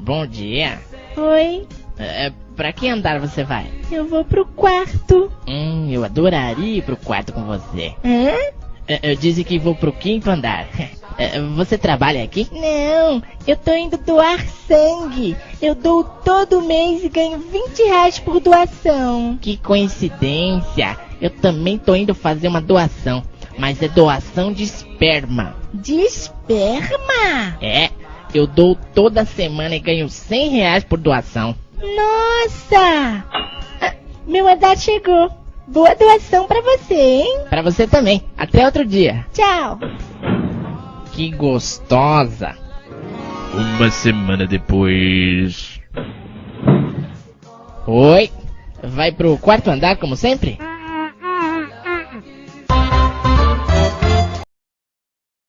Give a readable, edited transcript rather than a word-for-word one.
bom dia. Oi, Pra que andar você vai? eu vou pro quarto. Eu adoraria ir pro quarto com você. Hã? Eu disse que vou pro 5º andar. Você trabalha aqui? Não, eu tô indo doar sangue. Eu dou todo mês e ganho R$20 por doação. Que coincidência. Eu também tô indo fazer uma doação. Mas é doação de esperma. De esperma? Eu dou toda semana e ganho R$100 por doação. Nossa! Meu Haddad chegou. Boa doação pra você, hein? Pra você também. Até outro dia. Tchau. Que gostosa. Uma semana depois. Oi. Vai pro 4º andar como sempre?